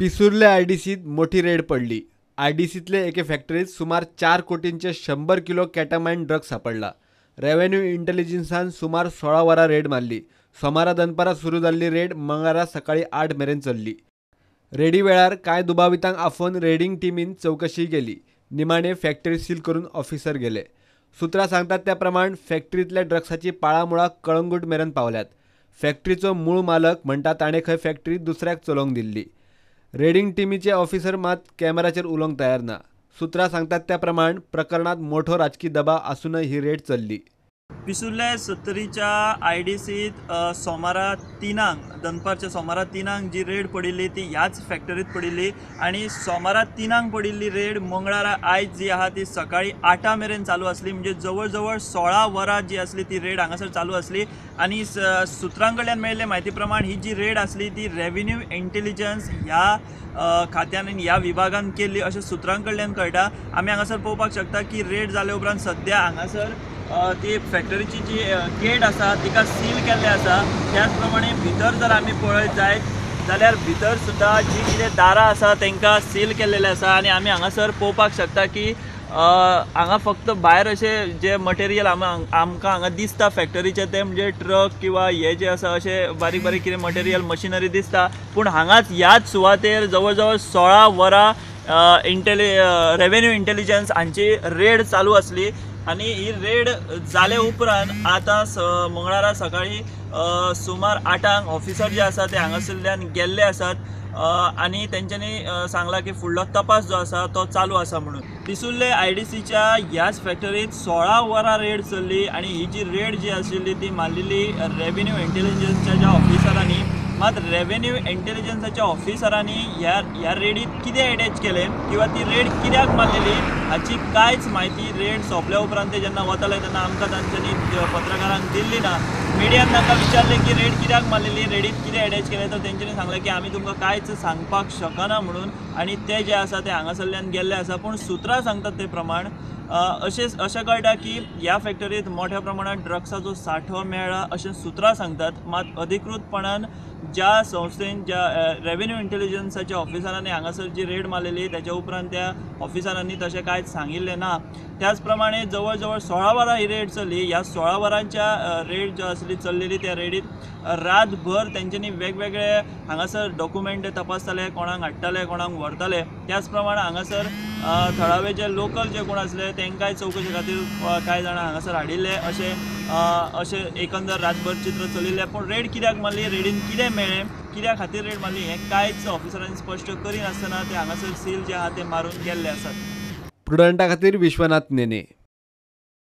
पिसुर्ले आयडीसीत मोठी रेड पडली। आयडीसीतले एके फॅक्टरीत सुमार 4 कोटींचे 100 किलो कॅटामाइन ड्रग्ज सापडला। रेव्हेन्यू इंटेलिजन्सान सुमार 16 वरां रेड मारली। सोमारा दनपारां सुरू जाल्ली रेड मंगळारा सकाळी 8 मेरेन चल्ली। रेडी वेळार कांय दुबावितांक आफोवन रेडिंग टीमीन चौकशी केली। निमाणे फॅक्टरी सील करून ऑफिसर गेले। सुत्रां सांगतात त्या प्रमाण फॅक्टरीतल्या ड्रग्साची पाळामुळां कळंगूट मेरेन पावल्यात। फॅक्टरीचो मूळ मालक म्हणटा ताणें खंय फॅक्टरी दुसऱ्याक चलोवंक दिल्ली। रेडिंग टीमीचे ऑफिसर मात कॅमेराचेर उलोवंक तयार ना। सुत्रां सांगतात त्या प्रमाण प्रकरणात मोठो राजकी दबाव आसूनय ही रेड चल्ली। पिसुर्ले 70च्या आयडीसीत सोमारा 3 दनपारच्या सोमारा 3 जी रेड पडिल्ली ती ह्याच फॅक्टरीत पडिल्ली आणि सोमारा 3 पडिल्ली रेड मंगळारा आयज जी आहा ती सकाळी 8 मेरेन चालू असली। म्हणजे जवळ जवळ 16 वरां जी असली ती रेड हांगासर चालू असली। आणि सुत्रां कडल्यान मेळिल्ले म्हायती प्रमाण ही जी रेड असली ती रेव्हेन्यू इंटेलिजन्स ह्या खात्यान ह्या विभागान केल्ली अशें सुत्रां कडल्यान कळटा। आमी हांगासर पळोवपाक शकता की रेड जाल्या उपरांत सद्या हांगासर ती फॅक्टरीची जी गेट आसा तिका सील केल्ले आसा। त्याच प्रमाणे भितर जर आमी पळयत जायत जाल्यार भितर सुद्दां जी कितें दारां आसा तांकां सील केल्लेले आसा। आनी आमी हांगासर पळोवपाक शकता की हांगा फक्त भायर अशें जे मटेरियल आमकां हांगा दिसता फॅक्टरीचे ते म्हणजे ट्रक किंवा हे जे आसा अशें बारीक बारीक कितें मटेरियल मशिनरी दिसता। पूण हांगाच ह्याच सुवातेर जवळ जवळ 16 वरां रेव्हेन्यू इंटेलिजन्स हांची रेड चालू असली। आणि ही रेड जाले उपरांत आतां मंगळारा सकाळी सुमार 8 ऑफिसर जे आसा ते हांगासरल्यान गेल्ले आसात आणि तेंच्यांनी सांगला की फुडलो तपास जो आसा तो चालू आसा म्हणून। पिसुर्ले आयडीसीच्या ह्याच फॅक्टरीत 16 वरां रेड चल्ली आणि ही जी रेड जी आशिल्ली ती मारलेली रेव्हेन्यू इंटेलिजन्सच्या ज्या ऑफिसरांनी। मात रेव्हेन्यू इंटेलिजन्साच्या ऑफिसरांनी ह्या रेडीत कितें अटॅच केलें किंवा ती रेड कित्याक मारलेली हाची कांयच म्हायती रेड सोंपल्या उपरांत ते जेन्ना वताले तेन्ना आमकां तांच्यांनी पत्रकारांक दिल्ली ना। मिडियान तांकां विचारलें की रेड कित्याक मारलेली, रेडीत कितें अटॅच केलें, तर तेंच्यांनी सांगलें की आमी तुमकां कांयच सांगपाक शकना म्हणून। आनी ते जे आसा ते हांगासरल्यान गेल्ले आसा। पूण सुत्रां सांगतात ते प्रमाण अशें कळटा की ह्या फॅक्टरीत मोठ्या प्रमाणात ड्रग्साचो सांठो मेळ्ळा अशें सुत्रां सांगतात। मात अधिकृतपणान ज्या संस्थेन ज्या रेव्हेन्यू इंटेलिजन्साच्या ऑफिसरांनी हांगासर जी रेड मारलेली त्याच्या उपरांत त्या ऑफिसरांनी तशें कांयच सांगिल्लें ना। त्याच प्रमाणे जवळ जवळ 16 वरां ही रेड चल्ली। ह्या 16 वरांच्या रेड ज्यो आसली चल्लेली त्या रेडीत रातभर तेंच्यांनी वेगवेगळे हांगासर डॉक्युमेंट तपासताले, कोणाक हाडटाले कोणाक व्हरताले। त्याच प्रमाणे हांगासर थळावे जे लोकल जे कोण आसले तांकांय चवकशे खातीर कांय जाणां हांगासर हाडिल्ले अशें एकंदर रातभर चित्र चलिल्लें। पूण रेड कित्याक मारली, रेडीन कितें मेळ्ळें, कित्या खातीर रेड मारली हें कांयच ऑफिसरांनी स्पश्ट करिनासतना ते हांगासर सील जे आहा ते मारून गेल्ले आसात। प्रुडंटा खातीर विश्वनाथ नेने।